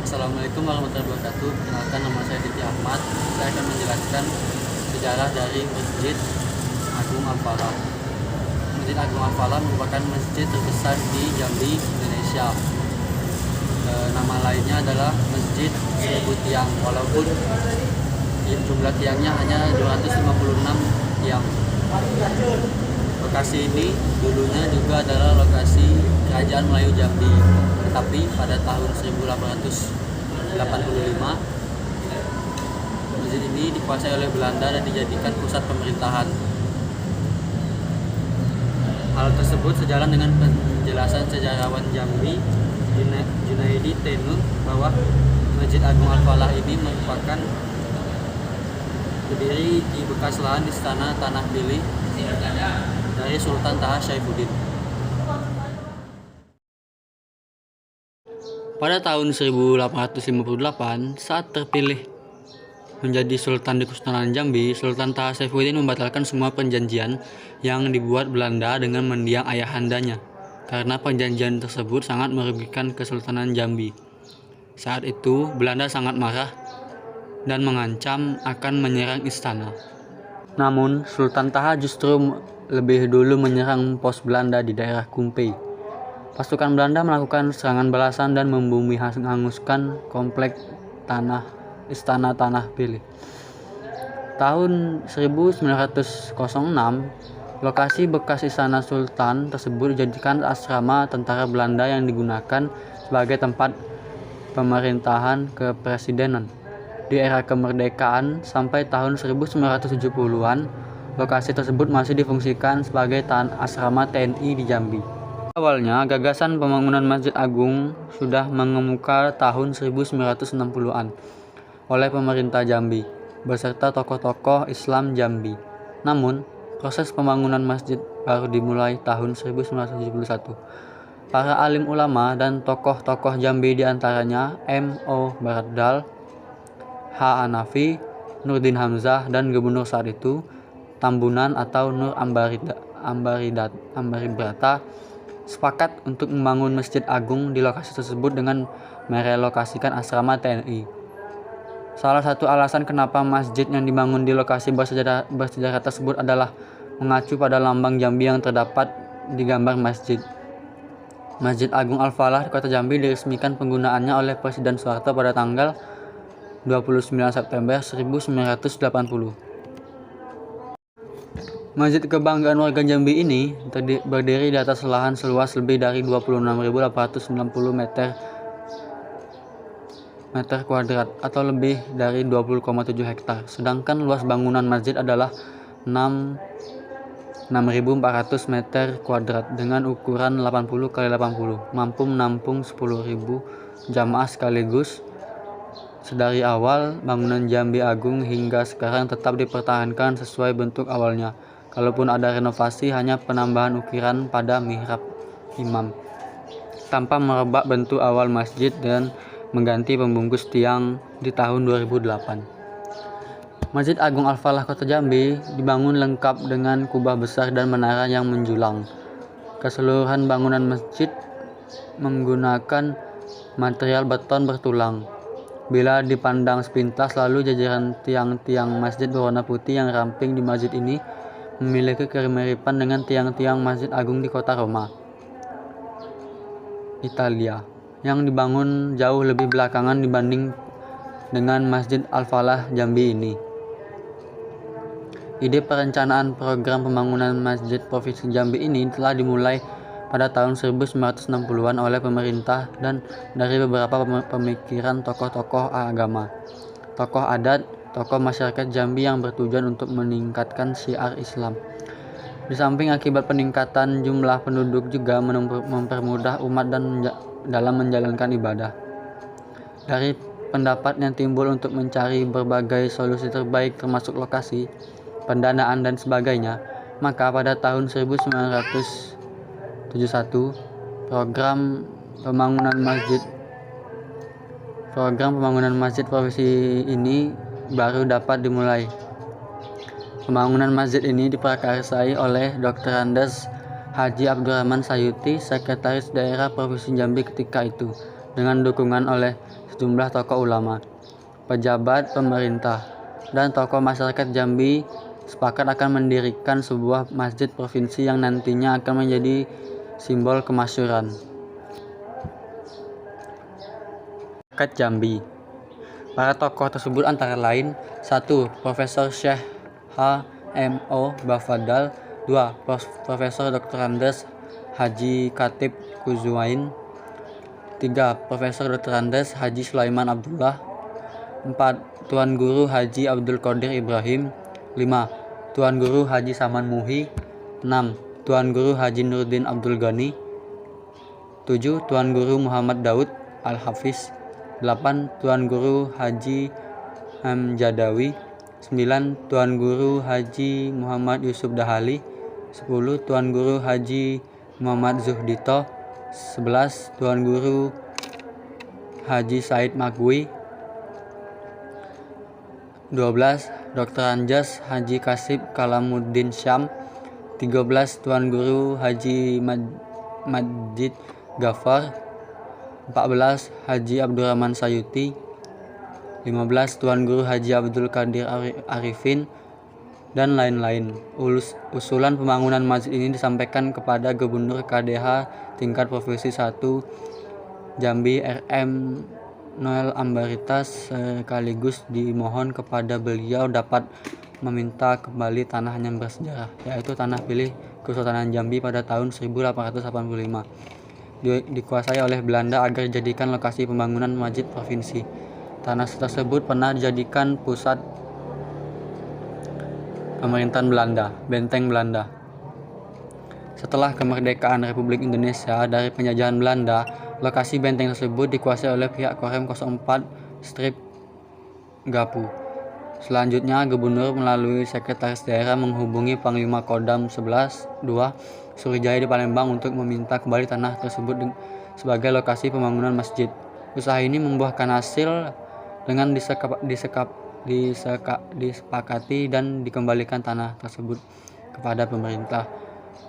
Assalamualaikum warahmatullahi wabarakatuh. Perkenalkan, nama saya Diti Ahmad. Saya akan menjelaskan sejarah dari Masjid Agung Al-Falah. Masjid Agung Al-Falah merupakan masjid terbesar di Jambi, Indonesia. Nama lainnya adalah Masjid Seribu Tiang, walaupun jumlah tiangnya hanya 256 tiang. Lokasi ini dulunya juga adalah lokasi Kerajaan Melayu Jambi, tetapi pada tahun 1885 masjid ini dikuasai oleh Belanda dan dijadikan pusat pemerintahan. Hal tersebut sejalan dengan penjelasan sejarawan Jambi Junaidi Tenun bahwa Masjid Agung Al-Falah ini merupakan berdiri di bekas lahan istana Tanah Pilih dari Sultan Taha Saifuddin. Pada tahun 1858, saat terpilih menjadi Sultan di Kesultanan Jambi, Sultan Taha Saifuddin membatalkan semua perjanjian yang dibuat Belanda dengan mendiang ayahandanya, karena perjanjian tersebut sangat merugikan Kesultanan Jambi. Saat itu, Belanda sangat marah dan mengancam akan menyerang istana. Namun, Sultan Taha justru lebih dulu menyerang pos Belanda di daerah Kumpei. Pasukan Belanda melakukan serangan balasan dan membumi hanguskan komplek istana Tanah Pilih. Tahun 1906, lokasi bekas istana Sultan tersebut dijadikan asrama tentara Belanda yang digunakan sebagai tempat pemerintahan kepresidenan. Di era kemerdekaan sampai tahun 1970-an, lokasi tersebut masih difungsikan sebagai asrama TNI di Jambi. Awalnya, gagasan pembangunan Masjid Agung sudah mengemuka tahun 1960-an oleh pemerintah Jambi beserta tokoh-tokoh Islam Jambi. Namun, proses pembangunan masjid baru dimulai tahun 1971. Para alim ulama dan tokoh-tokoh Jambi diantaranya M.O. Bardal, H. Hanafi, Nurdin Hamzah, dan Gubernur saat itu, Tambunan atau Nur Ambaribrata, sepakat untuk membangun Masjid Agung di lokasi tersebut dengan merelokasikan asrama TNI. Salah satu alasan kenapa masjid yang dibangun di lokasi bersejarah tersebut adalah mengacu pada lambang Jambi yang terdapat di gambar masjid. Masjid Agung Al-Falah di Kota Jambi diresmikan penggunaannya oleh Presiden Soeharto pada tanggal 29 September 1980. Masjid kebanggaan warga Jambi ini berdiri di atas lahan seluas lebih dari 26.890 meter kuadrat atau lebih dari 20,7 hektar. Sedangkan luas bangunan masjid adalah 6.400 meter kuadrat dengan ukuran 80 x 80, mampu menampung 10.000 jamaah sekaligus. Sedari awal, bangunan Jambi Agung hingga sekarang tetap dipertahankan sesuai bentuk awalnya. Kalaupun ada renovasi, hanya penambahan ukiran pada mihrab imam, tanpa merubah bentuk awal masjid dan mengganti pembungkus tiang di tahun 2008. Masjid Agung Al-Falah Kota Jambi dibangun lengkap dengan kubah besar dan menara yang menjulang. Keseluruhan bangunan masjid menggunakan material beton bertulang. Bila dipandang sepintas, lalu jajaran tiang-tiang masjid berwarna putih yang ramping di masjid ini memiliki kemiripan dengan tiang-tiang Masjid Agung di kota Roma, Italia, yang dibangun jauh lebih belakangan dibanding dengan Masjid Al-Falah Jambi ini. Ide perencanaan program pembangunan Masjid Provinsi Jambi ini telah dimulai pada tahun 1960-an oleh pemerintah dan dari beberapa pemikiran tokoh-tokoh agama, tokoh adat, tokoh masyarakat Jambi yang bertujuan untuk meningkatkan syiar Islam. Di samping akibat peningkatan jumlah penduduk juga mempermudah umat dalam menjalankan ibadah. Dari pendapat yang timbul untuk mencari berbagai solusi terbaik termasuk lokasi, pendanaan dan sebagainya, maka pada tahun 1971 program pembangunan masjid provinsi ini baru dapat dimulai. Pembangunan masjid ini diprakarsai oleh Dr. Andes Haji Abdurrahman Sayuti, Sekretaris Daerah Provinsi Jambi ketika itu, dengan dukungan oleh sejumlah tokoh ulama, pejabat pemerintah, dan tokoh masyarakat Jambi sepakat akan mendirikan sebuah masjid provinsi yang nantinya akan menjadi simbol kemasyhuran masyarakat Jambi. Para tokoh tersebut antara lain: 1. Profesor Syekh H.M.O. Bafadal, 2. Profesor Dr. Andes Haji Khatib Kuzuwain, 3. Profesor Dr. Andes Haji Sulaiman Abdullah, 4. Tuan Guru Haji Abdul Qadir Ibrahim, 5. Tuan Guru Haji Saman Muhi, 6. Tuan Guru Haji Nuruddin Abdul Ghani, 7. Tuan Guru Muhammad Daud Al-Hafiz, 8. Tuan Guru Haji Jadawi, 9. Tuan Guru Haji Muhammad Yusuf Dahali, 10. Tuan Guru Haji Muhammad Zuhdito, 11. Tuan Guru Haji Said Makwi, 12. Dr. Anjas Haji Kasib Kalamuddin Syam, 13. Tuan Guru Haji Majid Ghaffar, 14. Haji Abdurrahman Sayuti, 15. Tuan Guru Haji Abdul Qadir Arifin, dan lain-lain. Usulan pembangunan masjid ini disampaikan kepada Gubernur KDH tingkat Provinsi 1 Jambi R.M. Noel Ambaritas, sekaligus dimohon kepada beliau dapat meminta kembali tanah yang bersejarah, yaitu tanah pilih Kesultanan Jambi pada tahun 1885. Dikuasai oleh Belanda agar dijadikan lokasi pembangunan masjid provinsi. Tanah tersebut pernah dijadikan pusat pemerintahan Belanda, benteng Belanda. Setelah kemerdekaan Republik Indonesia dari penjajahan Belanda, lokasi benteng tersebut dikuasai oleh pihak Korem 04 Strip Gapu. Selanjutnya, Gubernur melalui Sekretaris Daerah menghubungi Panglima Kodam 11 2 Surijaya di Palembang untuk meminta kembali tanah tersebut sebagai lokasi pembangunan masjid. Usaha ini membuahkan hasil dengan disepakati dan dikembalikan tanah tersebut kepada pemerintah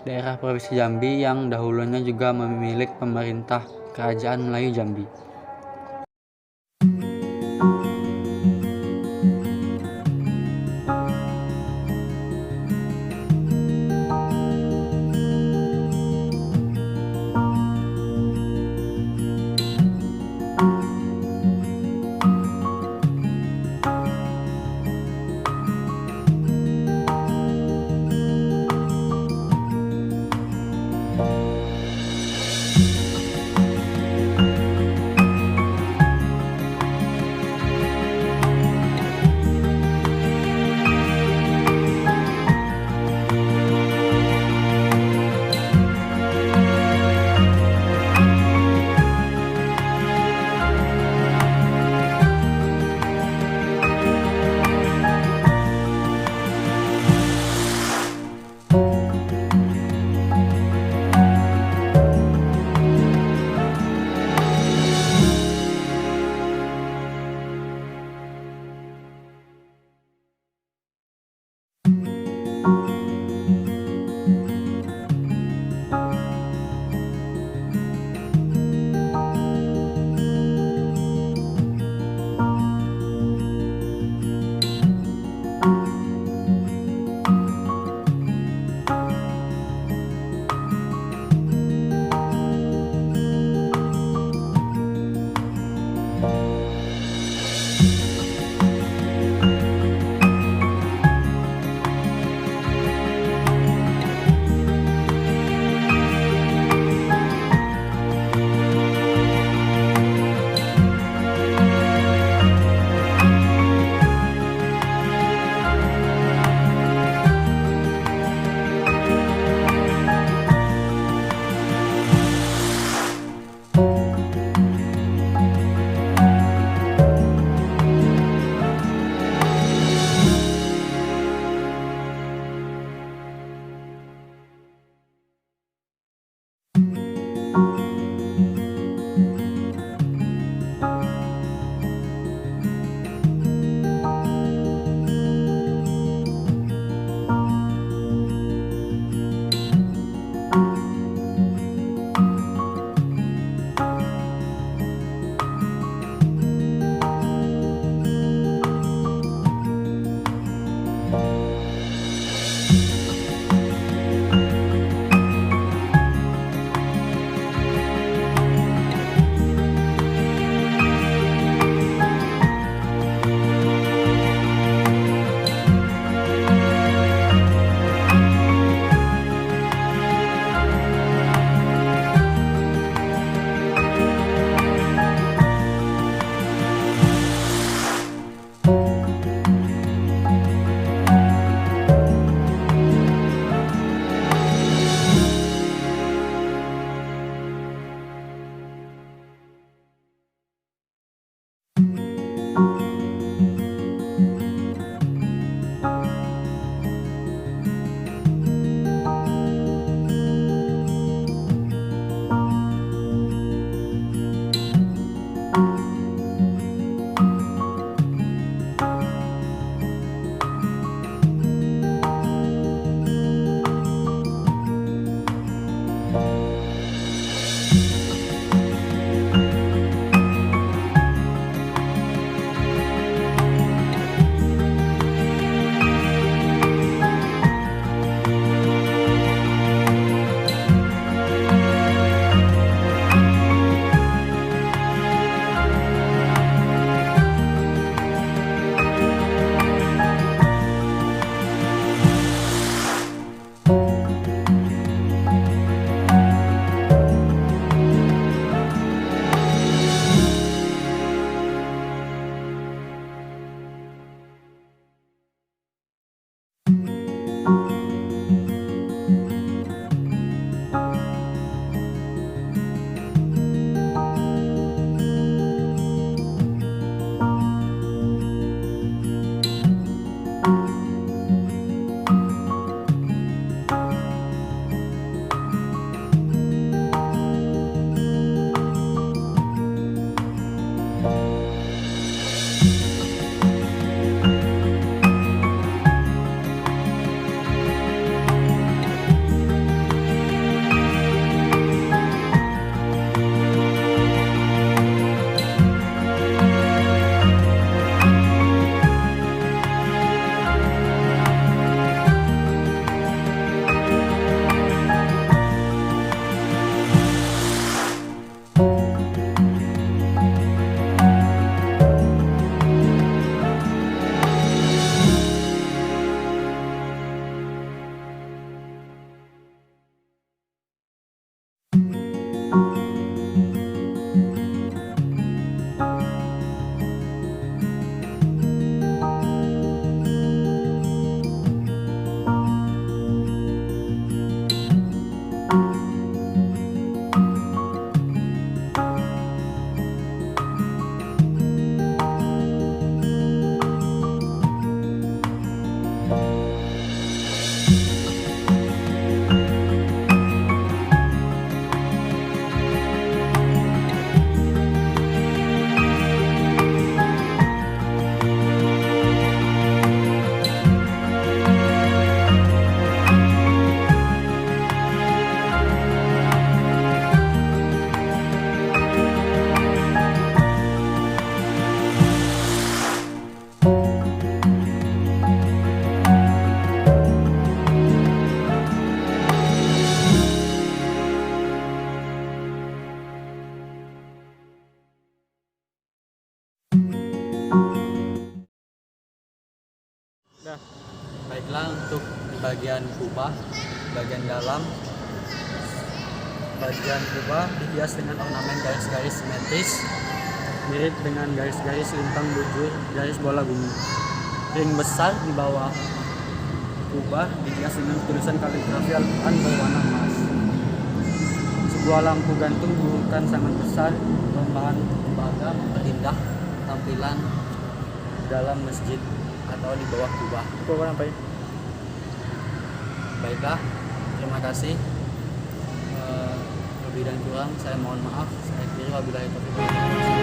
daerah Provinsi Jambi yang dahulunya juga memiliki pemerintah Kerajaan Melayu Jambi. bagian kubah, bagian dalam. Bagian kubah dihias dengan ornamen garis-garis simetris mirip dengan garis-garis lintang bujur garis bola bumi. Ring besar di bawah kubah dihias dengan tulisan kaligrafi Al-Quran berwarna emas. Sebuah lampu gantung berukuran sangat besar berbahan tembaga memperindah tampilan dalam masjid atau di bawah kubah. Baiklah, terima kasih. Lebih dan kurang saya mohon maaf. Saya kira wabillahi taufiq.